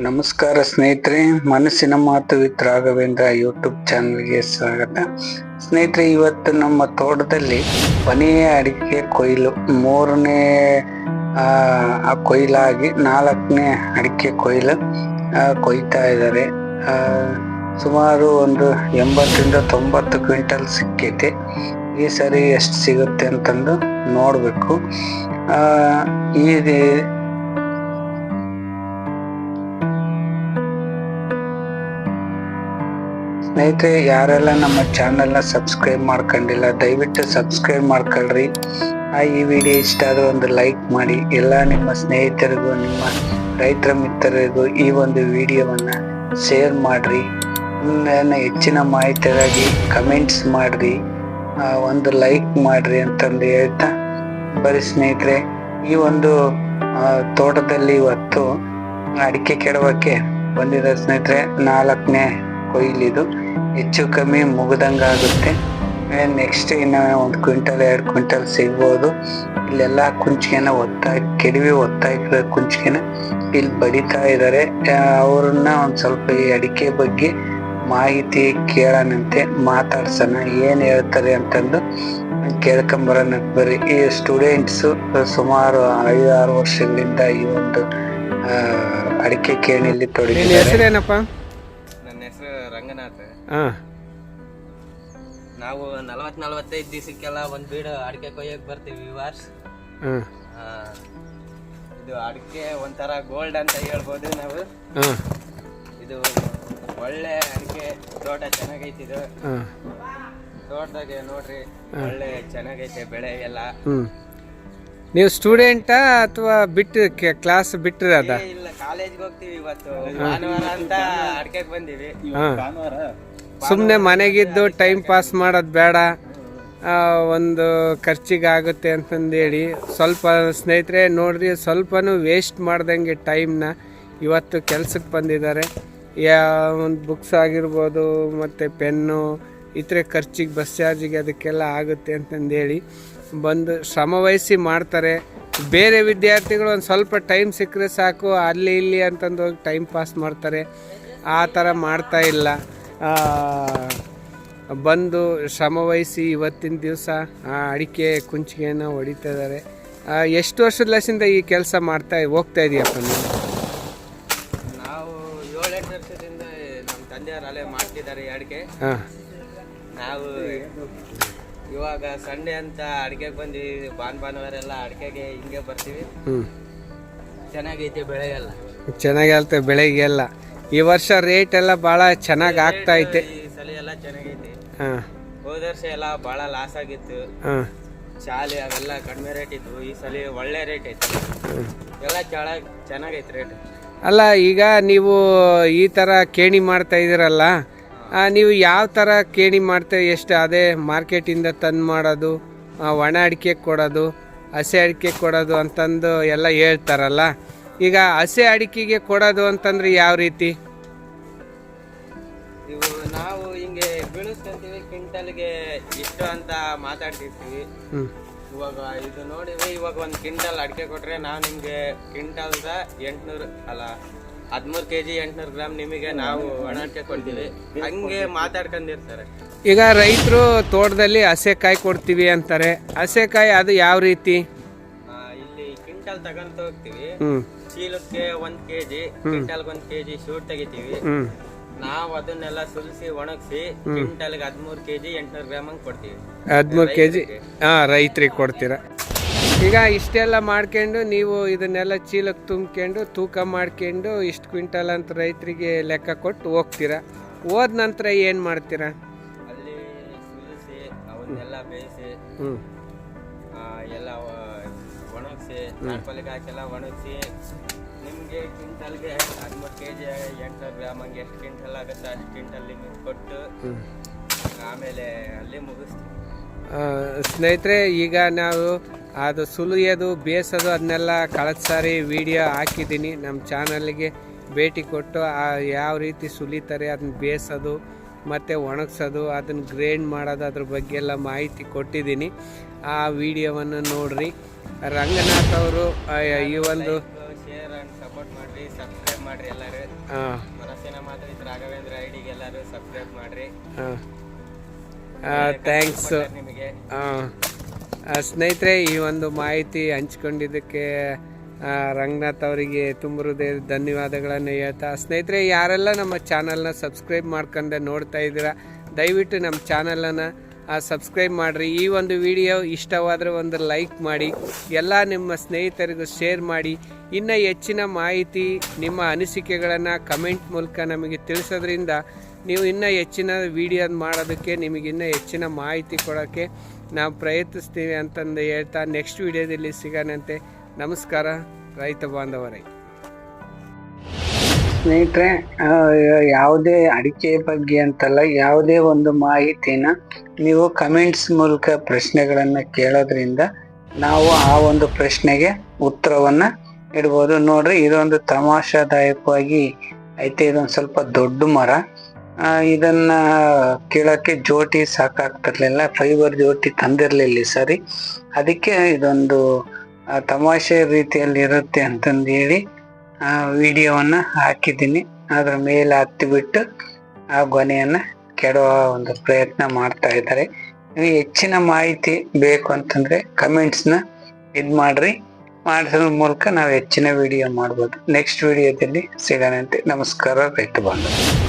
ನಮಸ್ಕಾರ ಸ್ನೇಹಿತರೆ, ಮನಸ್ಸಿನ ಮಾತು ವಿತ್ ರಾಘವೇಂದ್ರ ಯೂಟ್ಯೂಬ್ ಚಾನಲ್ಗೆ ಸ್ವಾಗತ. ಸ್ನೇಹಿತರೆ, ಇವತ್ತು ನಮ್ಮ ತೋಟದಲ್ಲಿ ಕೊನೆಯ ಅಡಿಕೆ ಕೊಯ್ಲು, ಮೂರನೇ ಕೊಯ್ಲಾಗಿ ನಾಲ್ಕನೇ ಅಡಿಕೆ ಕೊಯ್ಲು ಕೊಯ್ತಾ ಇದ್ದಾರೆ. ಸುಮಾರು ಒಂದು 80-90 ಕ್ವಿಂಟಲ್ ಸಿಕ್ಕೈತೆ. ಈ ಸರಿ ಎಷ್ಟು ಸಿಗುತ್ತೆ ಅಂತಂದು ನೋಡಬೇಕು. ಈ ಸ್ನೇಹಿತರೆ, ಯಾರೆಲ್ಲ ನಮ್ಮ ಚಾನಲ್ನ ಸಬ್ಸ್ಕ್ರೈಬ್ ಮಾಡ್ಕೊಂಡಿಲ್ಲ ದಯವಿಟ್ಟು ಸಬ್ಸ್ಕ್ರೈಬ್ ಮಾಡ್ಕೊಳ್ರಿ. ಈ ವಿಡಿಯೋ ಇಷ್ಟ ಆದ್ರೆ ಒಂದು ಲೈಕ್ ಮಾಡಿ. ಎಲ್ಲ ನಿಮ್ಮ ಸ್ನೇಹಿತರಿಗೂ ನಿಮ್ಮ ರೈತರ ಮಿತ್ರರಿಗೂ ಈ ಒಂದು ವಿಡಿಯೋವನ್ನು ಶೇರ್ ಮಾಡಿರಿ. ಹೆಚ್ಚಿನ ಮಾಹಿತಿಗಾಗಿ ಕಮೆಂಟ್ಸ್ ಮಾಡಿರಿ, ಒಂದು ಲೈಕ್ ಮಾಡಿರಿ ಅಂತಂದು ಹೇಳ್ತಾ, ಬರೀ ಸ್ನೇಹಿತರೆ, ಈ ಒಂದು ತೋಟದಲ್ಲಿ ಇವತ್ತು ಅಡಿಕೆ ಕೆಡವಕ್ಕೆ ಬಂದಿದೆ ಸ್ನೇಹಿತರೆ. 4ನೇ ಕೊಯ್ಲಿದು. ಹೆಚ್ಚು ಕಮ್ಮಿ ಮುಗ್ದಂಗಾಗುತ್ತೆ. ನೆಕ್ಸ್ಟ್ ಇನ್ನು 1 ಕ್ವಿಂಟಲ್ 2 ಕ್ವಿಂಟಲ್ ಸಿಗ್ಬೋದು. ಇಲ್ಲೆಲ್ಲ ಕುಂಚಿಗೆನ ಕೆಡವಿ ಒತ್ತಾಯಿಸಿದ ಕುಂಚಿಗೆನ ಇಲ್ಲಿ ಬಡಿತಾ ಇದ್ದಾರೆ. ಅವ್ರನ್ನ ಒಂದು ಸ್ವಲ್ಪ ಈ ಅಡಿಕೆ ಬಗ್ಗೆ ಮಾಹಿತಿ ಕೇಳೋಣಂತೆ, ಮಾತಾಡ್ಸೋಣ, ಏನು ಹೇಳ್ತಾರೆ ಅಂತಂದು ಕೇಳ್ಕೊಂಬರೋಣ ಬರ್ರಿ. ಈ ಸ್ಟೂಡೆಂಟ್ಸು ಸುಮಾರು 5-6 ವರ್ಷಗಳಿಂದ ಈ ಒಂದು ಅಡಿಕೆ ಕೇಣಿಯಲ್ಲಿ ತೊಡಗಿದ್ದಾರೆ. ಹೆಸರೇನಪ್ಪ? ನನ್ನ ಹೆಸರು ರಂಗನಾಥ್. ನಾವು 40-45 ದಿವಸಕ್ಕೆಲ್ಲ ಒಂದ್ ಬೀಡು ಅಡಿಕೆ ಕೊಯ್ಯಕ್ ಬರ್ತೀವಿ ವಾರ್ಸ್. ಇದು ಅಡಿಕೆ ಒಂಥರ ಗೋಲ್ಡ್ ಅಂತ ಹೇಳ್ಬೋದು ನಾವು. ಇದು ಒಳ್ಳೆ ಅಡಿಕೆ ತೋಟ ಚೆನ್ನಾಗೈತಿ. ಇದು ತೋಟದಾಗೆ ನೋಡ್ರಿ, ಒಳ್ಳೆ ಚೆನ್ನಾಗೈತೆ ಬೆಳೆ ಎಲ್ಲ. ನೀವು ಸ್ಟೂಡೆಂಟಾ ಅಥವಾ ಬಿಟ್ಟು ಕ್ಲಾಸ್ ಬಿಟ್ಟಿರದ? ಇಲ್ಲ, ಕಾಲೇಜ್ಗೆ ಹೋಗ್ತೀವಿ. ಇವತ್ತು ಭಾನುವಾರ ಅಂತ ಅಡಿಕೆಗೆ ಬಂದಿವಿ. ಸುಮ್ಮನೆ ಮನೆಗಿದ್ದು ಟೈಮ್ ಪಾಸ್ ಮಾಡೋದು ಬೇಡ, ಒಂದು ಖರ್ಚಿಗಾಗುತ್ತೆ ಅಂತಂದೇಳಿ ಸ್ವಲ್ಪ ಸ್ನೇಹಿತರೆ ನೋಡ್ರಿ, ಸ್ವಲ್ಪನೂ ವೇಸ್ಟ್ ಮಾಡ್ದಂಗೆ ಟೈಮ್ನ ಇವತ್ತು ಕೆಲ್ಸಕ್ಕೆ ಬಂದಿದ್ದಾರೆ. ಒಂದು ಬುಕ್ಸ್ ಆಗಿರ್ಬೋದು, ಮತ್ತು ಪೆನ್ನು, ಇತರೆ ಖರ್ಚಿಗೆ, ಬಸ್ ಚಾರ್ಜಿಗೆ ಅದಕ್ಕೆಲ್ಲ ಆಗುತ್ತೆ ಅಂತಂದೇಳಿ ಬಂದು ಶ್ರಮವಹಿಸಿ ಮಾಡ್ತಾರೆ. ಬೇರೆ ವಿದ್ಯಾರ್ಥಿಗಳು ಒಂದು ಸ್ವಲ್ಪ ಟೈಮ್ ಸಿಕ್ಕರೆ ಸಾಕು, ಅಲ್ಲಿ ಇಲ್ಲಿ ಅಂತಂದು ಹೋಗಿ ಟೈಮ್ ಪಾಸ್ ಮಾಡ್ತಾರೆ. ಆ ಥರ ಮಾಡ್ತಾ ಇಲ್ಲ. ಬಂದು ಶ್ರಮವಹಿಸಿ ಇವತ್ತಿನ ದಿವಸ ಅಡಿಕೆ ಕುಂಚಿಗೆಯನ್ನು ಹೊಡಿತಾ ಇದ್ದಾರೆ. ಎಷ್ಟು ವರ್ಷದ ಲಸಿಂದ ಈ ಕೆಲಸ ಹೋಗ್ತಾ ಇದೆಯಪ್ಪ ನೀವು? ನಾವು 7-8 ವರ್ಷದಿಂದ ನಮ್ಮ ತಂದೆಯವರು ಅಲ್ಲೇ ಮಾಡ್ತಿದ್ದಾರೆ ಅಡಿಕೆ. ನಾವು ಇವಾಗ ಸಂಡೆ ಅಂತ ಅಡಿಕೆಗೆ ಬಂದಿವಿ. ಭಾನುವಾರೆಲ್ಲ ಅಡಿಕೆಗೆ ಹಿಂಗೆ ಬರ್ತೀವಿ. ಚೆನ್ನಾಗೈತೆ ಬೆಳೆ ಎಲ್ಲ, ಚೆನ್ನಾಗೈತೆ ಬೆಳೆಗೆಲ್ಲ. ಈ ವರ್ಷ ರೇಟ್ ಎಲ್ಲ ಭಾಳ ಚೆನ್ನಾಗಿ ಆಗ್ತಾ ಐತೆ. ಈ ಸಲ ಎಲ್ಲ ಚೆನ್ನಾಗೈತೆ. ಹೋದ ವರ್ಷ ಎಲ್ಲ ಭಾಳ ಲಾಸ್ ಆಗಿತ್ತು. ಶಾಲೆ ಅವೆಲ್ಲ ಕಡಿಮೆ ರೇಟ್ ಇತ್ತು. ಈ ಸಲ ಒಳ್ಳೆ ರೇಟ್ ಐತೆ. ಎಲ್ಲ ಚೆನ್ನಾಗೈತೆ ರೇಟ್. ಅಲ್ಲ, ಈಗ ನೀವು ಈ ಥರ ಕೇಣಿ ಮಾಡ್ತಾ ಇದ್ದೀರಲ್ಲ, ನೀವು ಯಾವ ಥರ ಕೇಣಿ ಮಾಡ್ತೀರಿ? ಎಷ್ಟು ಅದೇ ಮಾರ್ಕೆಟಿಂದ ತಂದು ಮಾಡೋದು, ಒಣ ಅಡಿಕೆ ಕೊಡೋದು, ಹಸೆ ಅಡಿಕೆ ಕೊಡೋದು ಅಂತಂದು ಎಲ್ಲ ಹೇಳ್ತಾರಲ್ಲ. ಈಗ ಹಸೆ ಅಡಿಕೆಗೆ ಕೊಡೋದು ಅಂತಂದ್ರೆ ಯಾವ ರೀತಿ? ಇವು ನಾವು ಹಿಂಗೆ ಬೀಳಿಸ್ಕೊಂತೀವಿ, ಕ್ವಿಂಟಲ್ಗೆ ಇಷ್ಟು ಅಂತ ಮಾತಾಡ್ತಿರ್ತೀವಿ. ಇವಾಗ ಇದು ನೋಡಿವಿ, ಇವಾಗ 1 ಕ್ವಿಂಟಲ್ ಅಡಿಕೆ ಕೊಟ್ರೆ ನಾವು ನಿಮ್ಗೆ ಕ್ವಿಂಟಲ್ದ 13 kg 800 ಗ್ರಾಮ್ ನಿಮಗೆ ನಾವು ಒಣ ಅಡಿಕೆ ಕೊಡ್ತೀವಿ. ಹಂಗೆ ಮಾತಾಡ್ಕೊಂಡಿರ್ತಾರೆ. ಈಗ ರೈತರು ತೋಟದಲ್ಲಿ ಹಸೆಕಾಯಿ ಕೊಡ್ತೀವಿ ಅಂತಾರೆ. ಹಸೆಕಾಯಿ ಅದು ಯಾವ ರೀತಿ? ಇಲ್ಲಿ ಕ್ವಿಂಟಲ್ ತಗೊಂತ ಹೋಗ್ತೀವಿ. ಚೀಲಕ್ಕೆ 1 kg, ಕ್ವಿಂಟಲ್ಗೆ 1 kg ಶೂಟ್ ತೆಗಿತೀವಿ. ನಾವು ಅದನ್ನೆಲ್ಲ ಸುಲಿಸಿ ಒಣಗಿಸಿ ಕ್ವಿಂಟಲ್ಗೆ 13 kg 800 ಗ್ರಾಮ್ ಹಂಗೆ ಕೊಡ್ತೀವಿ. 13 kg ರೈತರಿಗೆ ಕೊಡ್ತೀರಾ? ಈಗ ಇಷ್ಟೆಲ್ಲ ಮಾಡ್ಕೊಂಡು ನೀವು ಇದನ್ನೆಲ್ಲ ಚೀಲಕ್ಕೆ ತುಂಬ್ಕೊಂಡು ತೂಕ ಮಾಡ್ಕೊಂಡು ಇಷ್ಟು ಕ್ವಿಂಟಲ್ ಅಂತ ರೈತರಿಗೆ ಲೆಕ್ಕ ಕೊಟ್ಟು ಹೋಗ್ತೀರಾ. ಹೋದ ನಂತರ ಏನು ಮಾಡ್ತೀರಾ? ಅಲ್ಲಿ ಸುಲಿಸಿ ಅವನ್ನೆಲ್ಲ ಬೇಯಿಸಿ ಎಲ್ಲ ಒಣಗಿಸಿ ನಾರ್ಪಲ್ಲಿಗೆ ಹಾಕೆಲ್ಲ ಒಣಗಿಸಿ ನಿಮಗೆ ಕ್ವಿಂಟಲ್ಗೆ 13 kg 800 ಗ್ರಾಮ್ ಹಂಗೆ ಎಷ್ಟು ಕ್ವಿಂಟಲ್ ಆಗುತ್ತೆ ಅಷ್ಟು ಕ್ವಿಂಟಲ್ ನಿಮಗೆ ಕೊಟ್ಟು ಆಮೇಲೆ ಅಲ್ಲಿ ಮುಗಿಸ್ತೀವಿ. ಸ್ನೇಹಿತರೆ, ಈಗ ನಾವು ಅದು ಸುಲಿಯೋದು ಬೇಯಿಸೋದು ಅದನ್ನೆಲ್ಲ ಕಳೆದ ಸಾರಿ ವಿಡಿಯೋ ಹಾಕಿದ್ದೀನಿ. ನಮ್ಮ ಚಾನಲ್ಗೆ ಭೇಟಿ ಕೊಟ್ಟು ಯಾವ ರೀತಿ ಸುಲಿತಾರೆ, ಅದನ್ನ ಬೇಯಿಸೋದು ಮತ್ತು ಒಣಗಿಸೋದು, ಅದನ್ನು ಗ್ರೈಂಡ್ ಮಾಡೋದು, ಅದ್ರ ಬಗ್ಗೆ ಎಲ್ಲ ಮಾಹಿತಿ ಕೊಟ್ಟಿದ್ದೀನಿ. ಆ ವಿಡಿಯೋವನ್ನು ನೋಡ್ರಿ. ರಂಗನಾಥ್ ಅವರು ಈ ಒಂದು ಶೇರ್ ಆ್ಯಂಡ್ ಸಪೋರ್ಟ್ ಮಾಡಿರಿ. ಸಬ್ಸ್ಕ್ರೈಬ್ ಮಾಡ್ರಿ ಎಲ್ಲರೂ. ಹಾಂ ಮನಸ್ಸಿನ ಮಾತು ರಾಘವೇಂದ್ರ ಐಡಿಗೆ ಎಲ್ಲರೂ ಸಬ್ಸ್ಕ್ರೈಬ್ ಮಾಡ್ರಿ. ಥ್ಯಾಂಕ್ಸ್. ನಿಮಗೆ ಸ್ನೇಹಿತರೆ, ಈ ಒಂದು ಮಾಹಿತಿ ಹಂಚ್ಕೊಂಡಿದ್ದಕ್ಕೆ ರಂಗನಾಥ್ ಅವರಿಗೆ ತುಂಬ ಹೃದಯ ಧನ್ಯವಾದಗಳನ್ನು ಹೇಳ್ತಾ, ಸ್ನೇಹಿತರೆ ಯಾರೆಲ್ಲ ನಮ್ಮ ಚಾನಲ್ನ ಸಬ್ಸ್ಕ್ರೈಬ್ ಮಾಡ್ಕೊಂಡೆ ನೋಡ್ತಾ ಇದ್ದೀರಾ, ದಯವಿಟ್ಟು ನಮ್ಮ ಚಾನಲನ್ನು ಸಬ್ಸ್ಕ್ರೈಬ್ ಮಾಡಿರಿ. ಈ ಒಂದು ವಿಡಿಯೋ ಇಷ್ಟವಾದರೆ ಒಂದು ಲೈಕ್ ಮಾಡಿ, ಎಲ್ಲ ನಿಮ್ಮ ಸ್ನೇಹಿತರಿಗೂ ಶೇರ್ ಮಾಡಿ. ಇನ್ನು ಹೆಚ್ಚಿನ ಮಾಹಿತಿ ನಿಮ್ಮ ಅನಿಸಿಕೆಗಳನ್ನು ಕಮೆಂಟ್ ಮೂಲಕ ನಮಗೆ ತಿಳಿಸೋದ್ರಿಂದ ನೀವು ಇನ್ನೂ ಹೆಚ್ಚಿನ ವಿಡಿಯೋ ಮಾಡೋದಕ್ಕೆ, ನಿಮಗೆ ಇನ್ನೂ ಹೆಚ್ಚಿನ ಮಾಹಿತಿ ಕೊಡೋಕ್ಕೆ ನಾವು ಪ್ರಯತ್ನಿಸ್ತೀವಿ ಅಂತಂದು ಹೇಳ್ತಾ ನೆಕ್ಸ್ಟ್ ವಿಡಿಯೋದಲ್ಲಿ ಸಿಗೋಣಂತೆ. ನಮಸ್ಕಾರ ರೈತ ಬಾಂಧವರೇ. ಸ್ನೇಹಿತರೆ, ಯಾವುದೇ ಅಡಿಕೆ ಬಗ್ಗೆ ಅಂತಲ್ಲ, ಯಾವುದೇ ಒಂದು ಮಾಹಿತಿನ ನೀವು ಕಮೆಂಟ್ಸ್ ಮೂಲಕ ಪ್ರಶ್ನೆಗಳನ್ನು ಕೇಳೋದ್ರಿಂದ ನಾವು ಆ ಒಂದು ಪ್ರಶ್ನೆಗೆ ಉತ್ತರವನ್ನು ಇಡ್ಬೋದು. ನೋಡ್ರಿ, ಇದೊಂದು ತಮಾಷಾದಾಯಕವಾಗಿ ಐತೆ. ಇದೊಂದು ಸ್ವಲ್ಪ ದೊಡ್ಡ ಮರ. ಇದನ್ನ ಕೀಳಕ್ಕೆ ಜೋಟಿ ಸಾಕಾಗ್ತಿರ್ಲಿಲ್ಲ, ಫೈಬರ್ ಜೋಟಿ ತಂದಿರಲಿಲ್ಲ ಸರಿ. ಅದಕ್ಕೆ ಇದೊಂದು ತಮಾಷೆ ರೀತಿಯಲ್ಲಿ ಇರುತ್ತೆ ಅಂತಂದು ಹೇಳಿ ವಿಡಿಯೋವನ್ನು ಹಾಕಿದ್ದೀನಿ. ಅದರ ಮೇಲೆ ಹತ್ತಿಬಿಟ್ಟು ಆ ಗೊನೆಯನ್ನು ಕೆಡುವ ಒಂದು ಪ್ರಯತ್ನ ಮಾಡ್ತಾ ಇದ್ದಾರೆ. ನೀವು ಹೆಚ್ಚಿನ ಮಾಹಿತಿ ಬೇಕು ಅಂತಂದರೆ ಕಮೆಂಟ್ಸ್ನ ಇದು ಮಾಡಿರಿ. ಮಾಡಿಸೋದ್ರ ಮೂಲಕ ನಾವು ಹೆಚ್ಚಿನ ವಿಡಿಯೋ ಮಾಡ್ಬೋದು. ನೆಕ್ಸ್ಟ್ ವಿಡಿಯೋದಲ್ಲಿ ಸಿಗೋಣಂತೆ. ನಮಸ್ಕಾರ ರೈತ ಬಾಂಧವ.